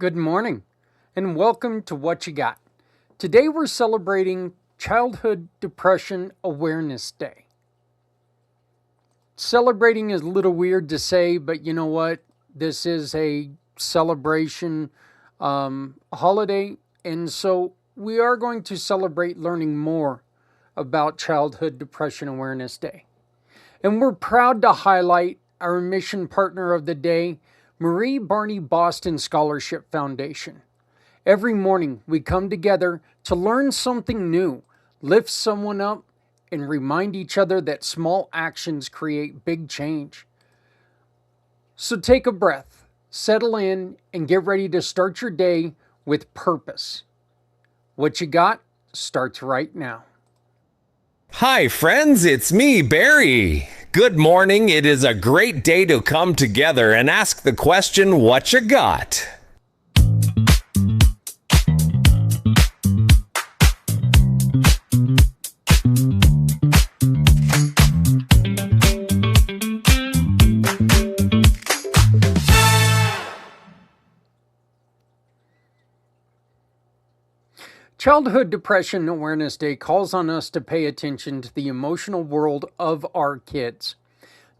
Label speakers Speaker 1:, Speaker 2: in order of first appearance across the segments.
Speaker 1: Good morning, and welcome to What You Got. Today we're celebrating Childhood Depression Awareness Day. Celebrating is a little weird to say, but you know what? This is a celebration holiday, and so we are going to celebrate learning more about Childhood Depression Awareness Day. And we're proud to highlight our mission partner of the day, Barnie Boston Scholarship Foundation. Every morning we come together to learn something new, lift someone up, and remind each other that small actions create big change. So take a breath, settle in, and get ready to start your day with purpose. What you got starts right now.
Speaker 2: Hi, friends, it's me, Barry. Good morning. It is a great day to come together and ask the question, what you got?
Speaker 1: Childhood Depression Awareness Day calls on us to pay attention to the emotional world of our kids.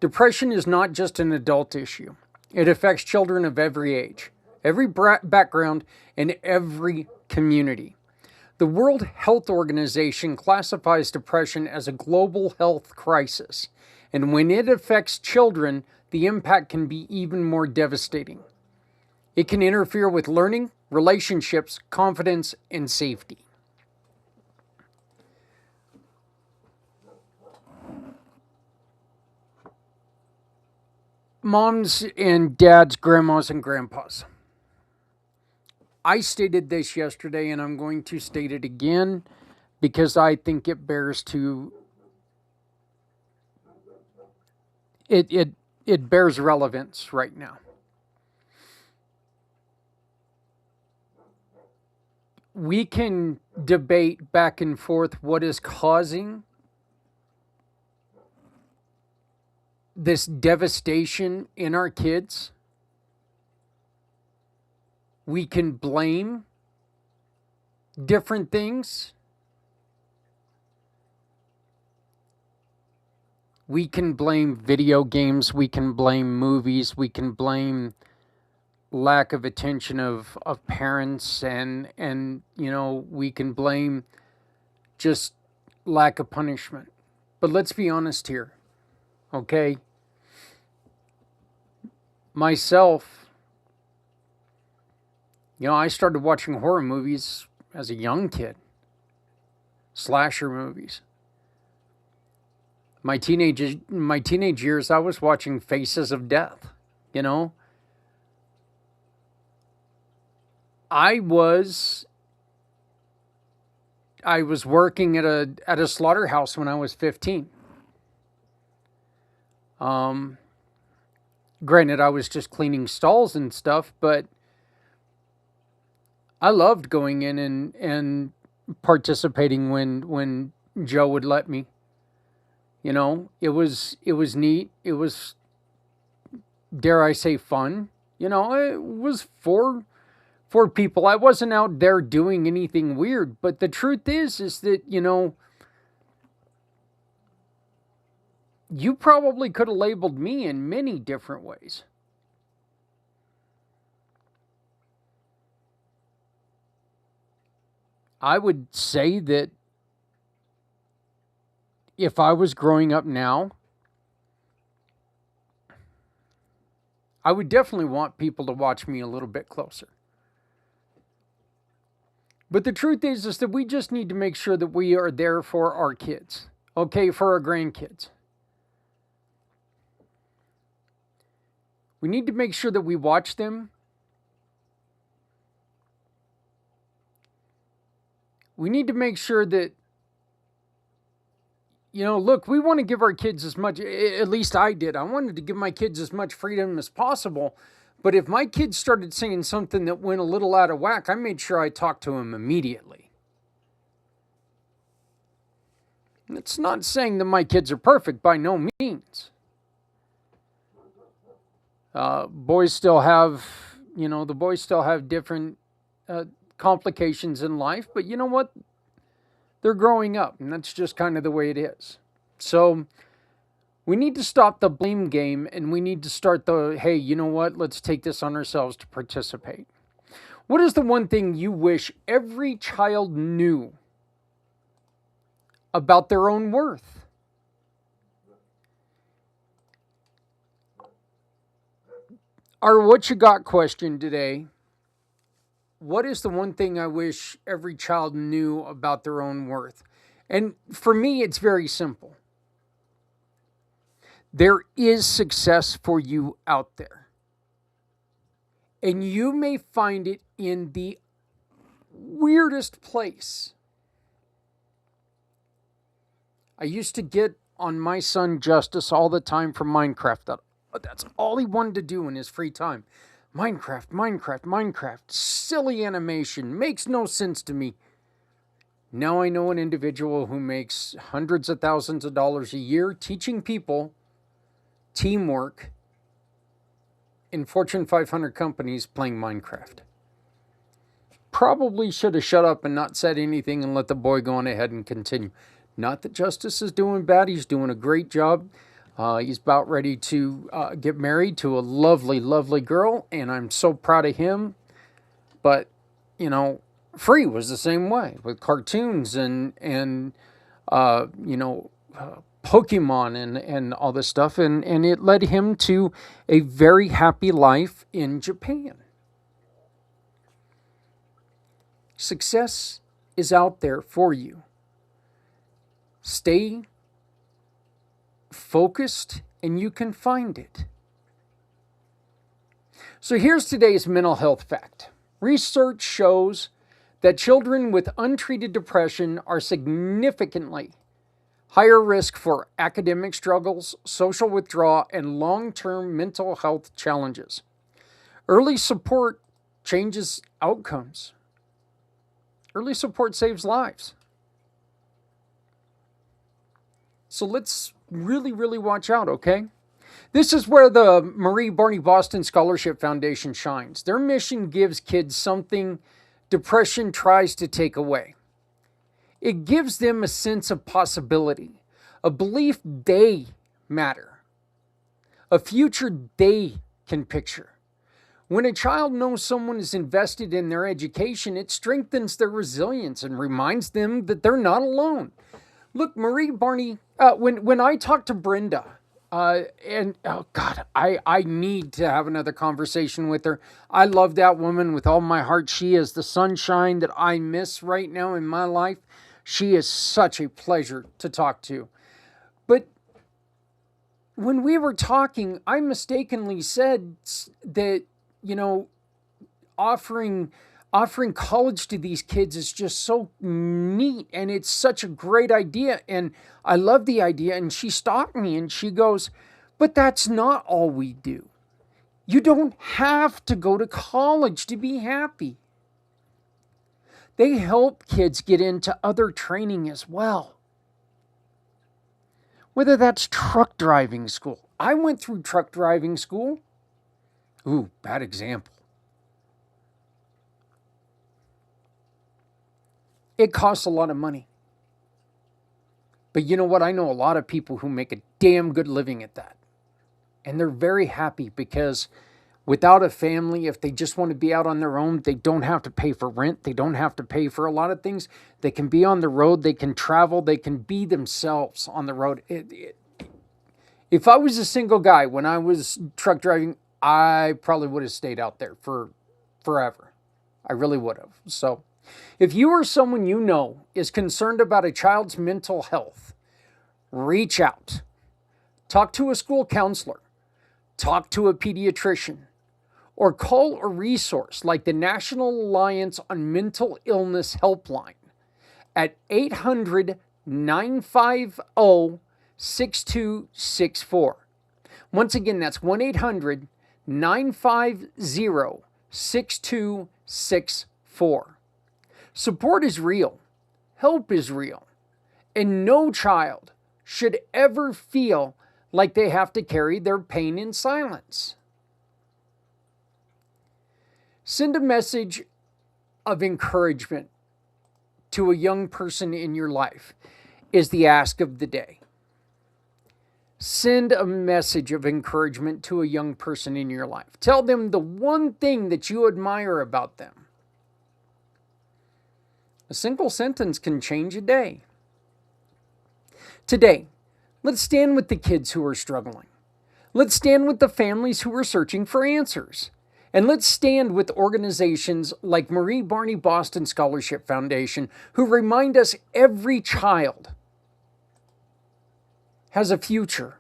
Speaker 1: Depression is not just an adult issue. It affects children of every age, every background, and every community. The World Health Organization classifies depression as a global health crisis, and when it affects children, the impact can be even more devastating. It can interfere with learning, relationships, confidence, and safety. Moms and dads, grandmas and grandpas. I stated this yesterday and I'm going to state it again because I think it bears it bears relevance right now. We can debate back and forth what is causing this devastation in our kids. We can blame different things. We can blame video games. We can blame movies. We can blame lack of attention of parents and we can blame just lack of punishment. But let's be honest here, okay? Myself, I started watching horror movies as a young kid. Slasher movies. My teenage years, I was watching Faces of Death, I was working at a slaughterhouse when I was 15. Granted, I was just cleaning stalls and stuff, but I loved going in and participating when Joe would let me. It was neat. It was, dare I say, fun. It was for people. I wasn't out there doing anything weird, but the truth is that, you probably could have labeled me in many different ways. I would say that if I was growing up now, I would definitely want people to watch me a little bit closer. But the truth is that we just need to make sure that we are there for our kids, okay, for our grandkids. We need to make sure that we watch them. We need to make sure that, look, we want to give our kids as much, at least I did. I wanted to give my kids as much freedom as possible. But if my kids started saying something that went a little out of whack, I made sure I talked to them immediately. It's not saying that my kids are perfect, by no means. Boys still have The boys still have different complications in life, but you know what? They're growing up, and that's just kind of the way it is. So we need to stop the blame game, and we need to start the, hey, you know what? Let's take this on ourselves to participate. What is the one thing you wish every child knew about their own worth? Our what you got question today: what is the one thing I wish every child knew about their own worth? And for me, it's very simple. There is success for you out there. And you may find it in the weirdest place. I used to get on my son Justice all the time from Minecraft. That's all he wanted to do in his free time. Minecraft, Minecraft, Minecraft. Silly animation. Makes no sense to me. Now I know an individual who makes hundreds of thousands of dollars a year teaching people teamwork in Fortune 500 companies playing Minecraft. Probably should have shut up and not said anything and let the boy go on ahead and continue. Not that Justice is doing bad. He's doing a great job. He's about ready to get married to a lovely, lovely girl, and I'm so proud of him. But, Free was the same way with cartoons and Pokemon and all this stuff, and it led him to a very happy life in Japan. Success is out there for you. Stay focused and you can find it. So here's today's mental health fact. Research shows that children with untreated depression are significantly higher risk for academic struggles, social withdrawal, and long-term mental health challenges. Early support changes outcomes. Early support saves lives. So let's really, really watch out, okay? This is where the Barnie Boston Scholarship Foundation shines. Their mission gives kids something depression tries to take away. It gives them a sense of possibility, a belief they matter, a future they can picture. When a child knows someone is invested in their education, it strengthens their resilience and reminds them that they're not alone. Look, Barnie, when I talk to Brenda, I need to have another conversation with her. I love that woman with all my heart. She is the sunshine that I miss right now in my life. She is such a pleasure to talk to. But when we were talking, I mistakenly said that, offering college to these kids is just so neat and it's such a great idea and I love the idea. And she stopped me and she goes, but that's not all we do. You don't have to go to college to be happy. They help kids get into other training as well. Whether that's truck driving school. I went through truck driving school. Ooh, bad example. It costs a lot of money. But you know what? I know a lot of people who make a damn good living at that. And they're very happy because without a family, if they just want to be out on their own, they don't have to pay for rent. They don't have to pay for a lot of things. They can be on the road. They can travel. They can be themselves on the road. If I was a single guy when I was truck driving, I probably would have stayed out there for forever. I really would have. So if you or someone you know is concerned about a child's mental health, reach out. Talk to a school counselor. Talk to a pediatrician. Or call a resource like the National Alliance on Mental Illness Helpline at 800-950-6264. Once again, that's 1-800-950-6264. Support is real. Help is real. And no child should ever feel like they have to carry their pain in silence. Send a message of encouragement to a young person in your life is the ask of the day. Send a message of encouragement to a young person in your life. Tell them the one thing that you admire about them. A single sentence can change a day. Today, let's stand with the kids who are struggling. Let's stand with the families who are searching for answers. And let's stand with organizations like Barnie Boston Scholarship Foundation, who remind us every child has a future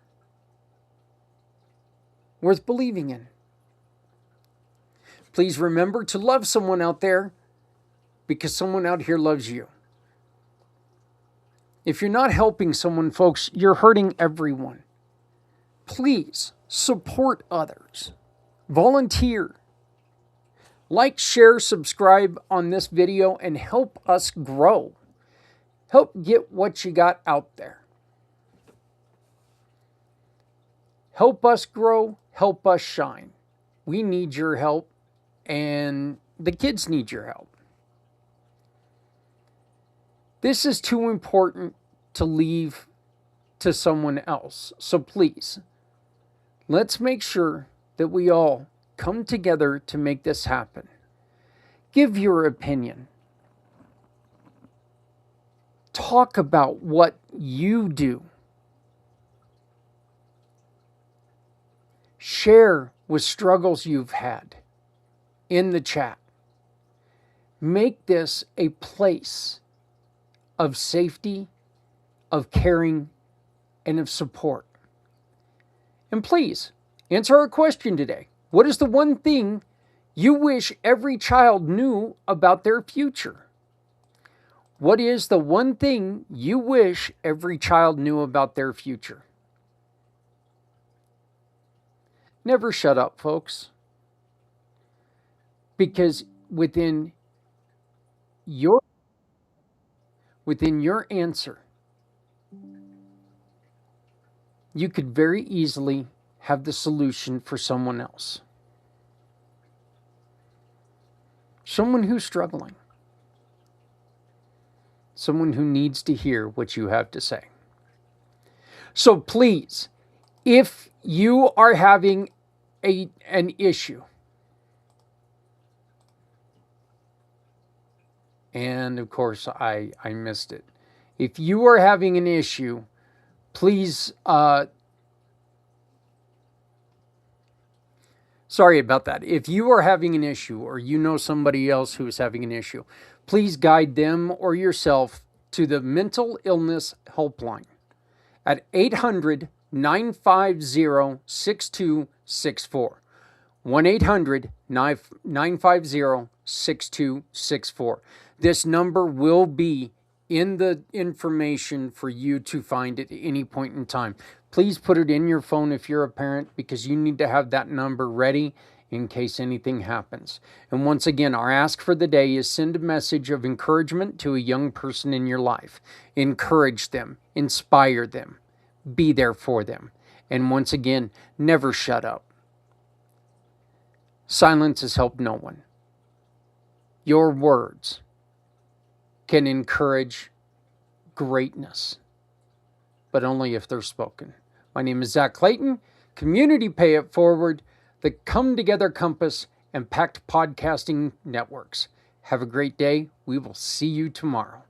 Speaker 1: worth believing in. Please remember to love someone out there, because someone out here loves you. If you're not helping someone, folks, you're hurting everyone. Please support others. Volunteer. Like, share, subscribe on this video, and help us grow. Help get what you got out there. Help us grow. Help us shine. We need your help, and the kids need your help. This is too important to leave to someone else. So please, let's make sure that we all come together to make this happen. Give your opinion. Talk about what you do. Share with struggles you've had in the chat. Make this a place of safety, of caring, and of support. And please, answer our question today. What is the one thing you wish every child knew about their future? What is the one thing you wish every child knew about their future? Never shut up, folks. Because within your answer, you could very easily have the solution for someone else. Someone who's struggling. Someone who needs to hear what you have to say. So please, if you are having an issue, and of course I missed it. If you are having an issue, please, sorry about that. If you are having an issue, or you know somebody else who is having an issue, please guide them or yourself to the mental illness helpline at 800-950-6264. 1-800-950-6264. This number will be in the information for you to find at any point in time. Please put it in your phone if you're a parent, because you need to have that number ready in case anything happens. And once again, our ask for the day is send a message of encouragement to a young person in your life. Encourage them, inspire them, be there for them. And once again, never shut up. Silence has helped no one. Your words can encourage greatness, but only if they're spoken. My name is Zach Clayton, Community Pay It Forward, the Come Together Compass, and Pact Podcasting Networks. Have a great day. We will see you tomorrow.